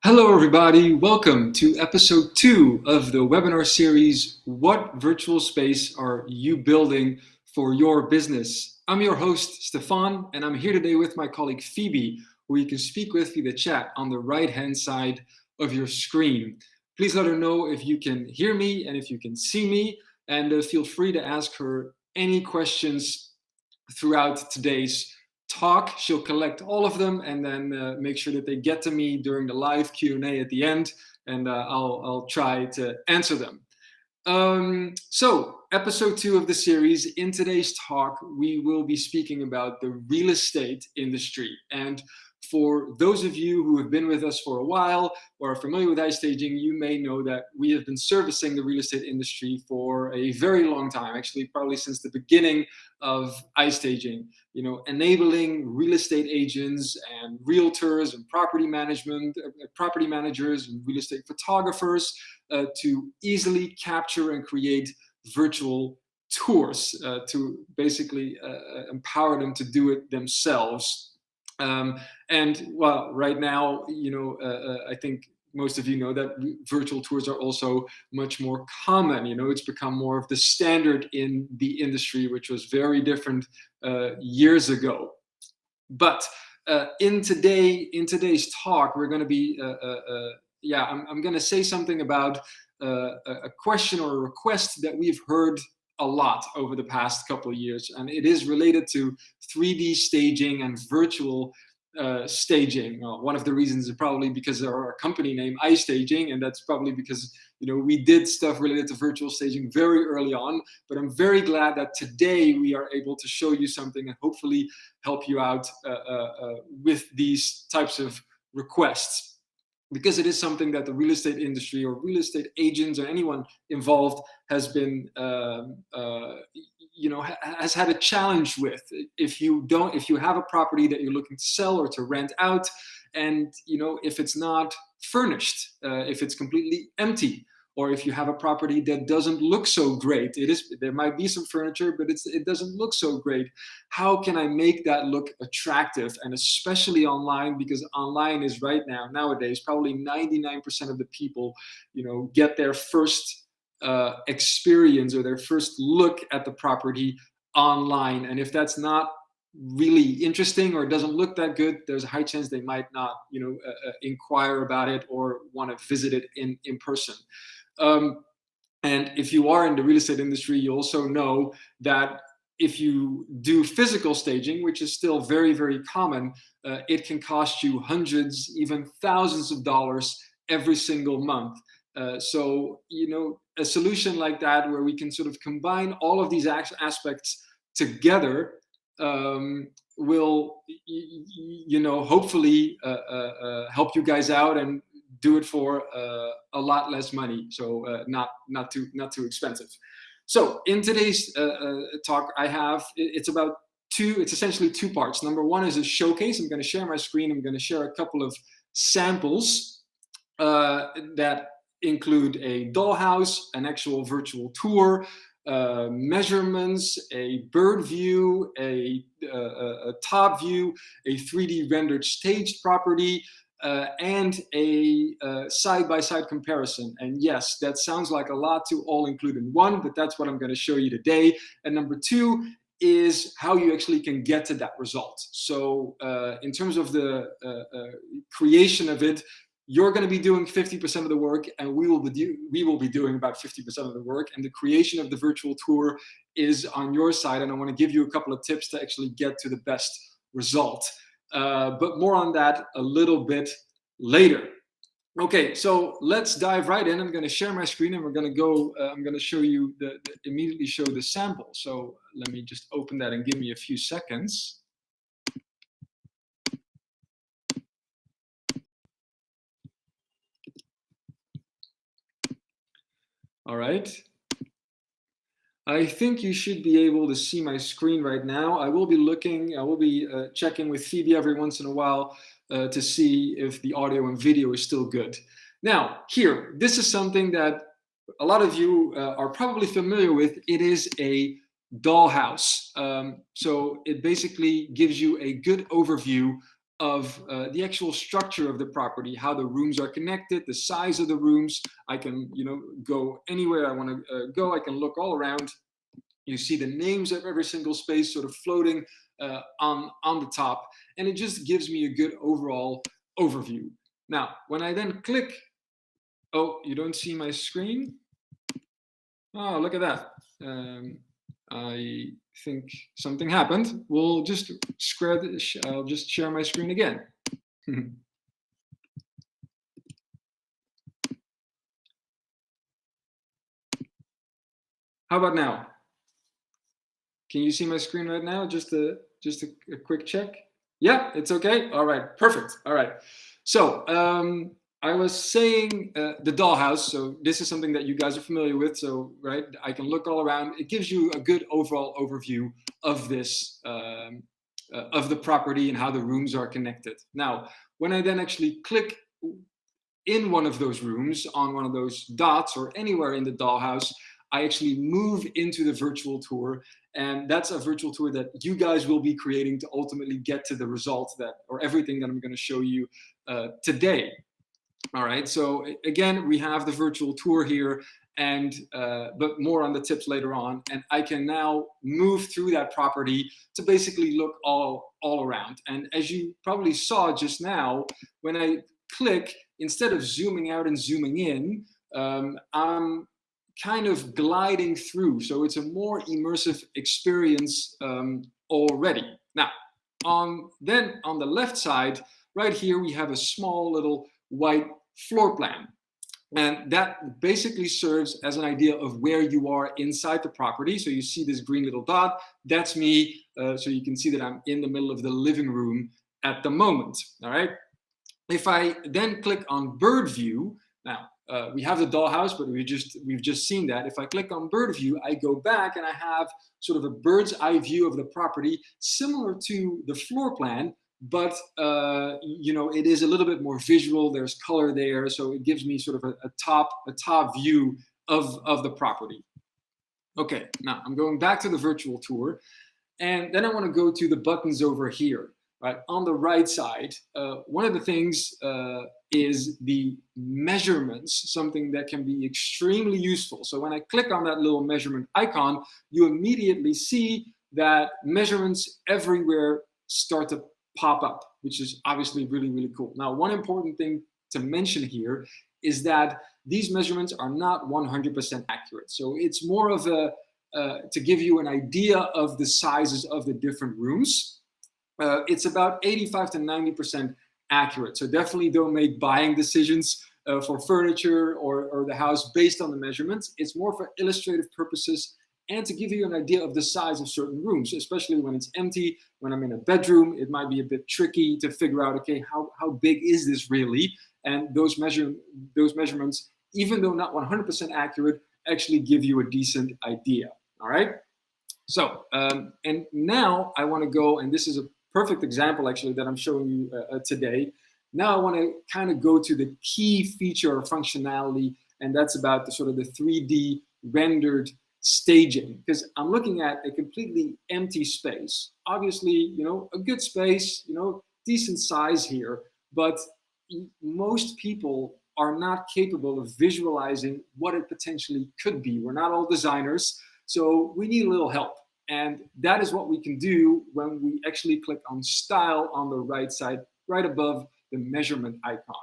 Hello, everybody. Welcome to episode 2 of the webinar series, What Virtual Space Are You Building for Your Business? I'm your host, Stefan, and I'm here today with my colleague, Phoebe, who you can speak with via the chat on the right-hand side of your screen. Please let her know if you can hear me and if you can see me, and feel free to ask her any questions throughout today's talk. She'll collect all of them and then make sure that they get to me during the live Q&A at the end, and I'll try to answer them. So episode 2 of the series. In today's talk, we will be speaking about the real estate industry. And for those of you who have been with us for a while or are familiar with iStaging, you may know that we have been servicing the real estate industry for a very long time, actually probably since the beginning of iStaging, enabling real estate agents and realtors and property managers and real estate photographers to easily capture and create virtual tours to basically empower them to do it themselves. And well, right now, I think most of you know that virtual tours are also much more common. It's become more of the standard in the industry, which was very different years ago. But in today's talk, we're going to be, I'm going to say something about a question or a request that we've heard a lot over the past couple of years, and it is related to 3D staging and virtual staging. One of the reasons is probably because of our company name iStaging, and that's probably because we did stuff related to virtual staging very early on. But I'm very glad that today we are able to show you something and hopefully help you out with these types of requests, because it is something that the real estate industry or real estate agents or anyone involved has been has had a challenge with. If you have a property that you're looking to sell or to rent out, and if it's not furnished, if it's completely empty, or if you have a property that doesn't look so great, there might be some furniture, but it doesn't look so great. How can I make that look attractive? And especially online, because online is nowadays, probably 99% of the people, get their first experience or their first look at the property online. And if that's not really interesting or doesn't look that good, there's a high chance they might not, inquire about it or want to visit it in person. And if you are in the real estate industry, you also know that if you do physical staging, which is still very, very common, it can cost you hundreds, even thousands of dollars every single month. So, a solution like that, where we can sort of combine all of these aspects together, will, hopefully help you guys out and do it for a lot less money. So not too expensive. So in today's talk, it's essentially two parts. Number one is a showcase. I'm going to share my screen. I'm going to share a couple of samples that include a Dollhouse, an actual virtual tour, measurements, a bird view, a top view, a 3D rendered staged property, and a side-by-side comparison. And yes, that sounds like a lot to all include in one, but that's what I'm going to show you today. And number two is how you actually can get to that result. So in terms of the creation of it, you're going to be doing 50% of the work, and we will be doing about 50% of the work. And the creation of the virtual tour is on your side. And I want to give you a couple of tips to actually get to the best result. But more on that a little bit later. Okay, so let's dive right in. I'm going to share my screen, and we're going to go. I'm going to show you immediately show the sample. So let me just open that and give me a few seconds. All right. I think you should be able to see my screen right now. I will be checking with Phoebe every once in a while to see if the audio and video is still good. Now, this is something that a lot of you are probably familiar with. It is a Dollhouse. So it basically gives you a good overview of the actual structure of the property, how the rooms are connected, the size of the rooms. I can, go anywhere I want to go. I can look all around. You see the names of every single space sort of floating on the top, and it just gives me a good overall overview. Now, when I then click, oh, you don't see my screen? Oh, look at that. I think something happened. We'll just I'll just share my screen again. How about now? Can you see my screen right now? Just a quick check. Yeah, it's okay. All right, perfect. All right. So I was saying the Dollhouse. So this is something that you guys are familiar with. So right, I can look all around. It gives you a good overall overview of this of the property and how the rooms are connected. Now, when I then actually click in one of those rooms on one of those dots or anywhere in the Dollhouse, I actually move into the virtual tour, and that's a virtual tour that you guys will be creating to ultimately get to the results or everything that I'm going to show you today. All right, so again, we have the virtual tour here, and but more on the tips later on. And I can now move through that property to basically look all around. And as you probably saw just now, when I click, instead of zooming out and zooming in, I'm kind of gliding through. So it's a more immersive experience already. Now, then on the left side, right here, we have a small little white floor plan. And that basically serves as an idea of where you are inside the property. So you see this green little dot, that's me. So you can see that I'm in the middle of the living room at the moment, all right? If I then click on bird view, now we have the Dollhouse, but we've just seen that. If I click on bird view, I go back and I have sort of a bird's eye view of the property, similar to the floor plan, but it is a little bit more visual. There's color there, so it gives me sort of a top view of the property. Okay, now I'm going back to the virtual tour, and then I want to go to the buttons over here. Right, on the right side, one of the things is the measurements, something that can be extremely useful. So when I click on that little measurement icon, you immediately see that measurements everywhere start to pop up, which is obviously really, really cool. Now, one important thing to mention here is that these measurements are not 100% accurate. So it's more of to give you an idea of the sizes of the different rooms. It's about 85 to 90% accurate. So definitely don't make buying decisions for furniture or the house based on the measurements. It's more for illustrative purposes and to give you an idea of the size of certain rooms, especially when it's empty. When I'm in a bedroom, it might be a bit tricky to figure out, okay, how big is this really? And those measurements, even though not 100% accurate, actually give you a decent idea, all right? So, and now I want to go, and this is a perfect example actually that I'm showing you today. Now I want to kind of go to the key feature or functionality, and that's about the sort of the 3D rendered staging, because I'm looking at a completely empty space. Obviously, a good space, decent size here, but most people are not capable of visualizing what it potentially could be. We're not all designers, so we need a little help. And that is what we can do when we actually click on style on the right side, right above the measurement icon.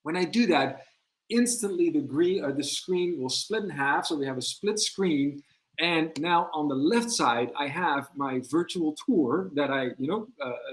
When I do that, instantly the screen will split in half. So we have a split screen. And now on the left side, I have my virtual tour that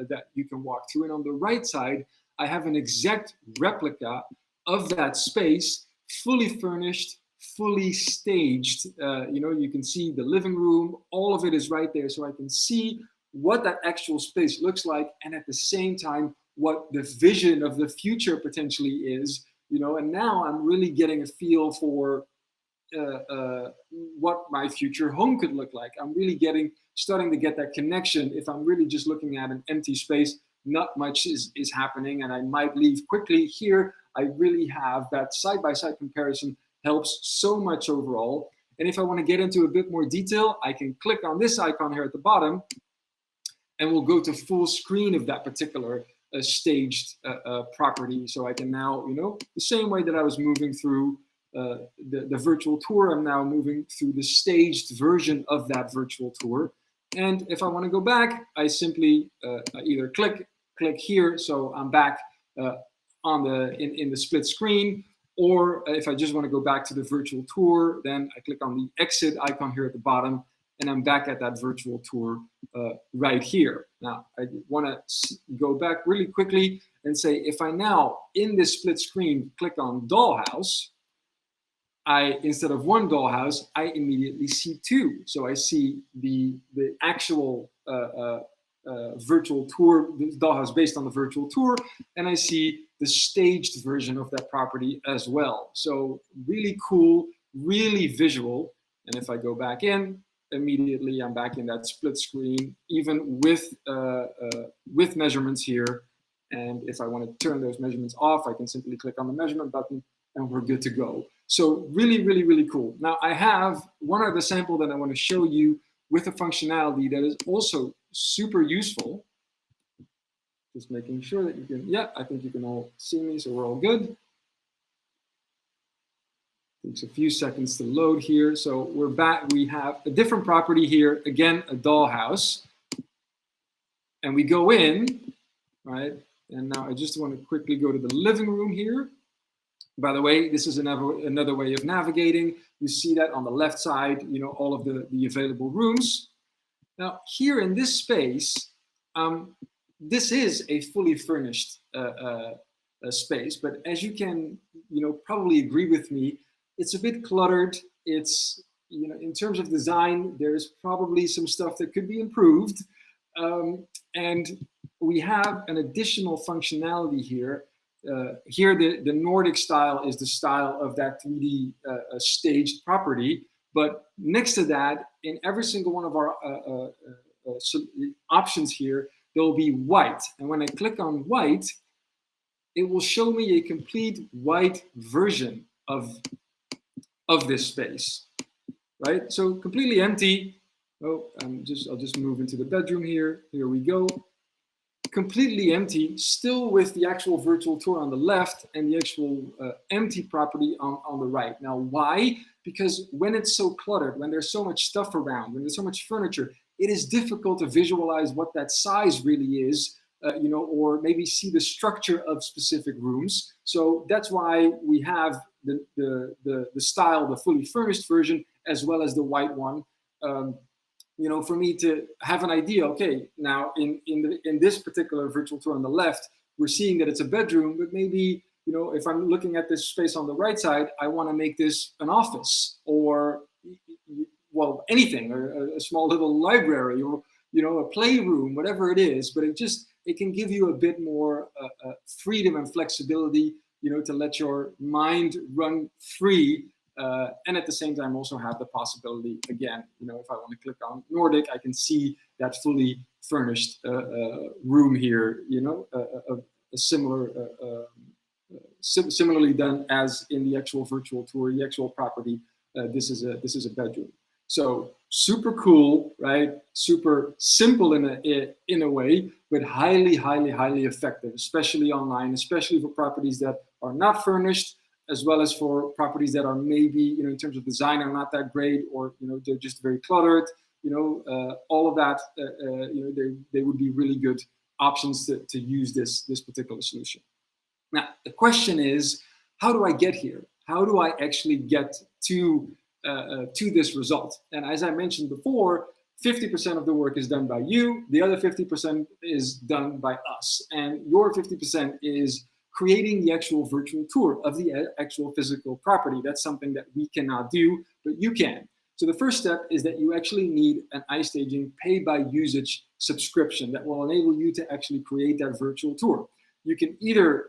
that you can walk through. And on the right side, I have an exact replica of that space, fully furnished, fully staged. You can see the living room, all of it is right there. So I can see what that actual space looks like, and at the same time, what the vision of the future potentially is, and now I'm really getting a feel for what my future home could look like. I'm really starting to get that connection. If I'm really just looking at an empty space, not much is happening, and I might leave quickly. Here, I really have that side-by-side comparison. Helps so much overall. And if I want to get into a bit more detail, I can click on this icon here at the bottom, and we'll go to full screen of that particular a staged property. So I can now, the same way that I was moving through the virtual tour, I'm now moving through the staged version of that virtual tour. And if I want to go back, I simply either click here, so I'm back in the split screen, or if I just want to go back to the virtual tour, then I click on the exit icon here at the bottom, and I'm back at that virtual tour right here. Now, I want to go back really quickly and say, if I now, in this split screen, click on Dollhouse, instead of one Dollhouse, I immediately see two. So I see the actual virtual tour, the Dollhouse based on the virtual tour, and I see the staged version of that property as well. So really cool, really visual. And if I go back in, immediately I'm back in that split screen, even with measurements here. And if I want to turn those measurements off, I can simply click on the measurement button and we're good to go. So really, really, really cool. Now I have one other sample that I want to show you with a functionality that is also super useful. Just making sure that you can, yeah, I think you can all see me, so we're all good. Takes a few seconds to load here. So we're back, we have a different property here, again, a Dollhouse. And we go in, right? And now I just want to quickly go to the living room here. By the way, this is another way of navigating. You see that on the left side, all of the available rooms. Now, here in this space, this is a fully furnished space, but as you can, probably agree with me, it's a bit cluttered. It's, in terms of design, there's probably some stuff that could be improved. And we have an additional functionality here. Here, the Nordic style is the style of that 3D staged property. But next to that, in every single one of our options here, there will be white. And when I click on white, it will show me a complete white version of this space, right? So completely empty. Oh, I'll just move into the bedroom here. Here we go. Completely empty, still with the actual virtual tour on the left and the actual empty property on the right. Now, why? Because when it's so cluttered, when there's so much stuff around, when there's so much furniture, it is difficult to visualize what that size really is, or maybe see the structure of specific rooms. So that's why we have the style, the fully furnished version, as well as the white one. For me to have an idea, okay, now in this particular virtual tour on the left, we're seeing that it's a bedroom, but maybe, if I'm looking at this space on the right side, I want to make this an office or, well, anything, or a small little library, or, a playroom, whatever it is, but it can give you a bit more freedom and flexibility, to let your mind run free. And at the same time also have the possibility, again, if I want to click on Nordic, I can see that fully furnished room here, a similar, similarly done as in the actual virtual tour, the actual property. This is a bedroom. So super cool, right? Super simple in a way, but highly, highly, highly effective, especially online, especially for properties that are not furnished, as well as for properties that are maybe, in terms of design, are not that great, or they're just very cluttered. All of that, they would be really good options to use this particular solution. Now, the question is, how do I get here? How do I actually get to this result? And as I mentioned before, 50% of the work is done by you. The other 50% is done by us. And your 50% is creating the actual virtual tour of the actual physical property. That's something that we cannot do, but you can. So the first step is that you actually need an iStaging pay-by-usage subscription that will enable you to actually create that virtual tour. You can either,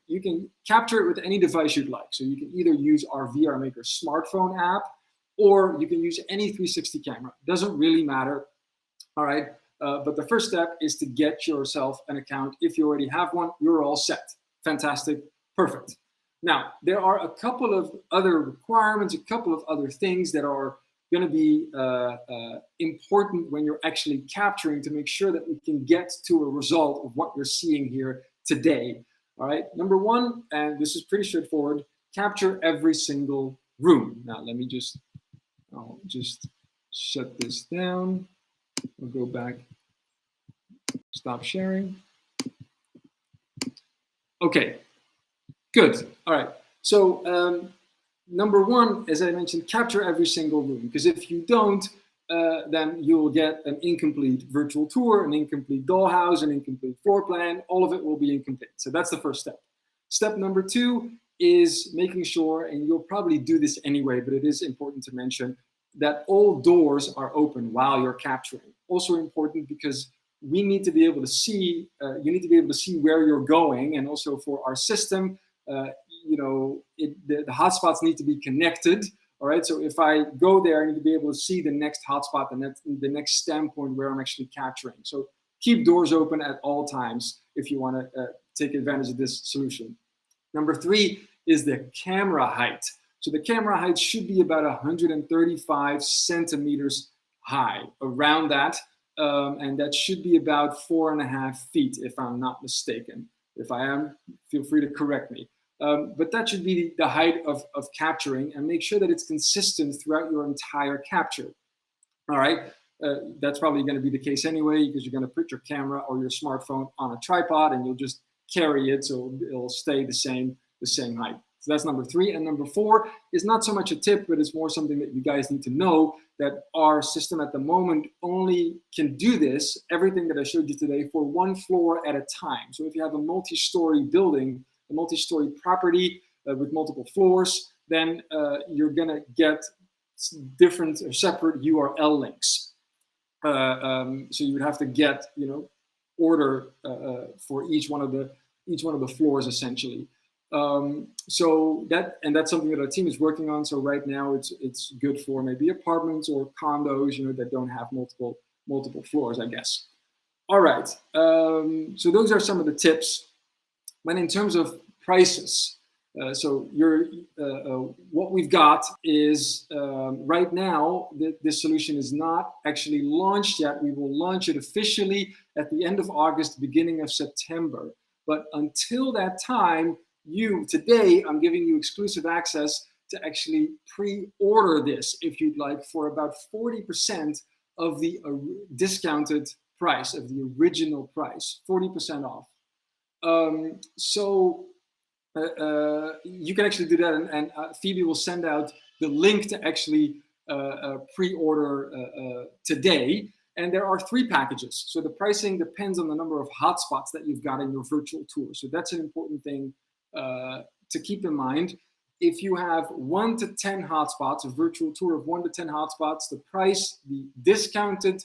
you can capture it with any device you'd like. So you can either use our VR Maker smartphone app, or you can use any 360 camera. Doesn't really matter, all right? But the first step is to get yourself an account. If you already have one, you're all set. Fantastic, perfect. Now, there are a couple of other requirements, a couple of other things that are going to be important when you're actually capturing, to make sure that we can get to a result of what you're seeing here today. All right, number one, and this is pretty straightforward, capture every single room. Now let me I'll just shut this down. I'll go back, stop sharing. Okay, good. All right, so number one, as I mentioned, capture every single room, because if you don't, then you will get an incomplete virtual tour, an incomplete dollhouse, an incomplete floor plan. All of it will be incomplete. So that's the first step. Step number two is making sure, and you'll probably do this anyway, but it is important to mention, that all doors are open while you're capturing. Also important because we need to be able to see, you need to be able to see where you're going, and also for our system, the hotspots need to be connected. All right, so if I go there, I need to be able to see the next hotspot and the next standpoint where I'm actually capturing. So keep doors open at all times if you want to take advantage of this solution. Number three is the camera height. So the camera height should be about 135 centimeters high, around that, and that should be about 4.5 feet, if I'm not mistaken. If I am, feel free to correct me. But that should be the height of capturing, and make sure that it's consistent throughout your entire capture. All right, that's probably going to be the case anyway, because you're going to put your camera or your smartphone on a tripod and you'll just carry it, so it'll stay the same height. So that's number three. And number four is not so much a tip, but it's more something that you guys need to know, that our system at the moment only can do this, everything that I showed you today, for one floor at a time. So if you have a multi-story building, a multi-story property with multiple floors, then you're going to get different or separate URL links. So you would have to get, order for each one of the floors, essentially. So that's something that our team is working on. So right now it's good for maybe apartments or condos, that don't have multiple floors, I guess. All right. So those are some of the tips. When in terms of prices, so what we've got is right now this solution is not actually launched yet. We will launch it officially at the end of August, beginning of September. But until that time, today I'm giving you exclusive access to actually pre-order this, if you'd like, for about 40% of the discounted price of the original price, 40% off. So you can actually do that, and Phoebe will send out the link to actually pre-order today. And there are 3 packages. So the pricing depends on the number of hotspots that you've got in your virtual tour. So that's an important thing to keep in mind. If you have 1 to 10 hotspots, a virtual tour of 1 to 10 hotspots, the discounted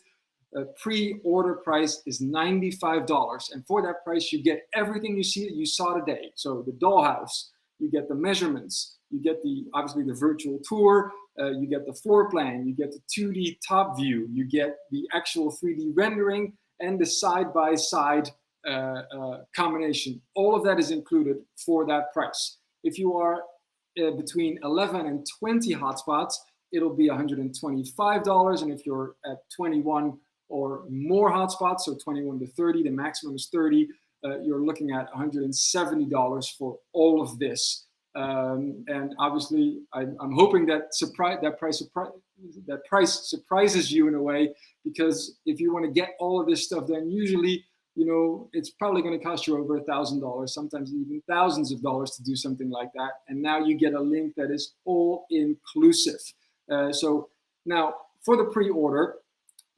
pre-order price is $95. And for that price, you get everything you saw today. So the dollhouse, you get the measurements, you get obviously the virtual tour, you get the floor plan, you get the 2D top view, you get the actual 3D rendering, and the side-by-side combination. All of that is included for that price. If you are between 11 and 20 hotspots, it'll be $125. And if you're at 21 or more hotspots, so 21 to 30, the maximum is 30, you're looking at $170 for all of this. And obviously, I'm hoping that price surprises you in a way, because if you want to get all of this stuff, then usually, it's probably going to cost you over $1,000, sometimes even thousands of dollars to do something like that. And now you get a link that is all inclusive. So now for the pre-order,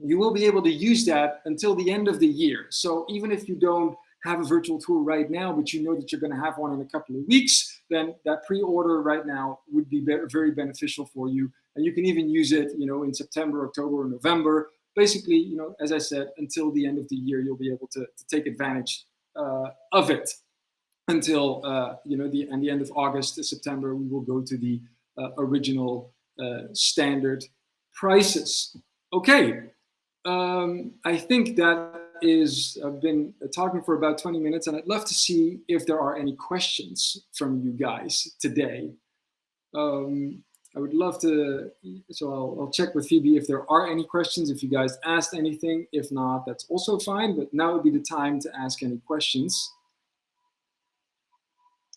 you will be able to use that until the end of the year. So even if you don't have a virtual tour right now, but you know that you're going to have one in a couple of weeks, then that pre-order right now would be very beneficial for you. And you can even use it, in September, October, or November. Basically, as I said, until the end of the year, you'll be able to take advantage of it. Until the end of August, September, we will go to the original standard prices. Okay. I think that I've been talking for about 20 minutes, and I'd love to see if there are any questions from you guys today. I would love to, so I'll check with Phoebe if there are any questions, if you guys asked anything. If not, that's also fine, but now would be the time to ask any questions.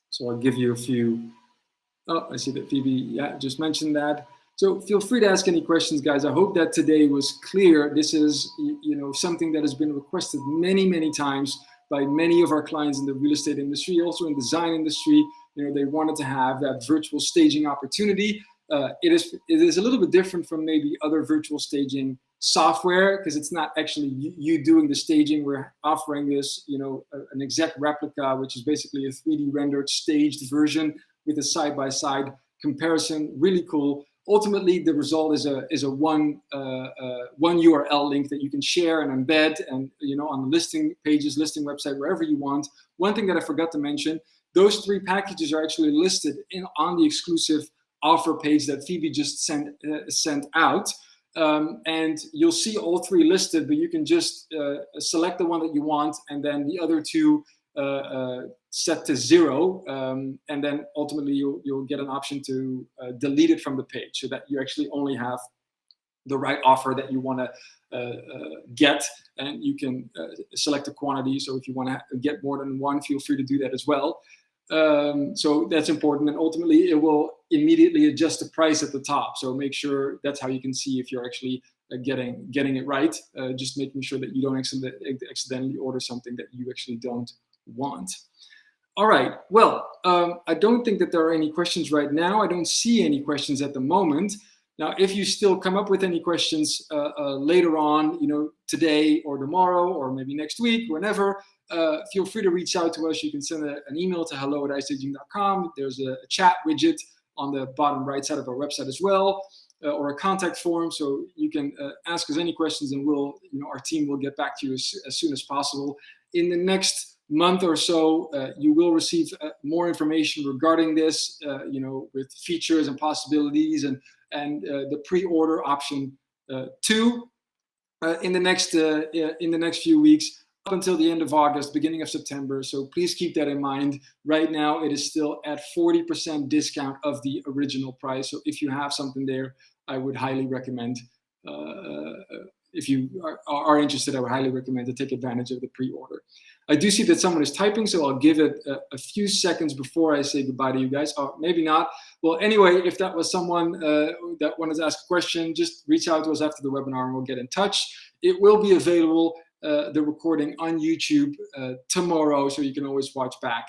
So I'll give you a few. Oh, I see that Phoebe, just mentioned that. So feel free to ask any questions, guys. I hope that today was clear. This is, something that has been requested many, many times by many of our clients in the real estate industry, also in the design industry. They wanted to have that virtual staging opportunity. It is a little bit different from maybe other virtual staging software, because it's not actually you doing the staging. We're offering this, an exact replica, which is basically a 3D rendered staged version with a side-by-side comparison. Really cool. Ultimately, the result is a one URL link that you can share and embed, and on the listing pages, listing website, wherever you want. One thing that I forgot to mention: those 3 packages are actually listed on the exclusive offer page that Phoebe just sent out. And you'll see all 3 listed, but you can just select the one that you want, and then the other 2 set to 0, and then ultimately you'll get an option to delete it from the page, so that you actually only have the right offer that you want to get, and you can select the quantity. So if you want to get more than one, feel free to do that as well. So that's important, and ultimately it will immediately adjust the price at the top. So make sure that's how you can see if you're actually getting it right. Just making sure that you don't accidentally order something that you actually don't want. All right. Well, I don't think that there are any questions right now. I don't see any questions at the moment. Now, if you still come up with any questions later on, today or tomorrow or maybe next week, whenever, feel free to reach out to us. You can send an email to hello@istaging.com. There's a chat widget on the bottom right side of our website as well, or a contact form. So you can ask us any questions, and our team will get back to you as soon as possible. In the next month or so, you will receive more information regarding this, with features and possibilities, and the pre-order option 2 in the next few weeks, up until the end of August, beginning of September. So please keep that in mind. Right now, it is still at 40% discount of the original price. So if you have something there, I would highly recommend. If you are interested, I would highly recommend to take advantage of the pre-order. I do see that someone is typing, so I'll give it a few seconds before I say goodbye to you guys. Or maybe not. Well, anyway, if that was someone that wanted to ask a question, just reach out to us after the webinar and we'll get in touch. It will be available, the recording, on YouTube tomorrow, so you can always watch back.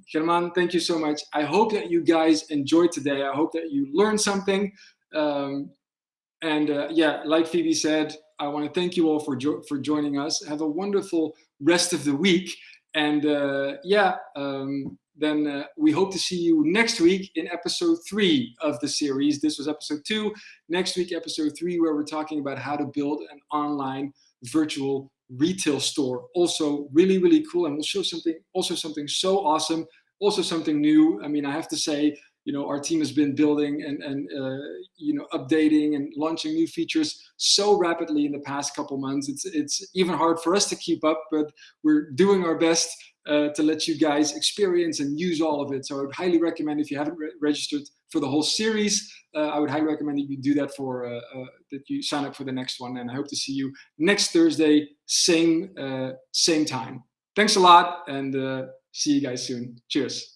German, thank you so much. I hope that you guys enjoyed today. I hope that you learned something. Like Phoebe said, I want to thank you all for joining us. Have a wonderful rest of the week. And then we hope to see you next week in episode 3 of the series. This was episode 2. Next week, episode 3, where we're talking about how to build an online virtual retail store. Also really, really cool. And we'll show something so awesome, also something new. I mean, I have to say, our team has been building and updating and launching new features so rapidly in the past couple months. It's even hard for us to keep up, but we're doing our best to let you guys experience and use all of it. So I would highly recommend, if you haven't registered for the whole series, I would highly recommend that you do that that you sign up for the next one. And I hope to see you next Thursday, same time. Thanks a lot, and see you guys soon. Cheers.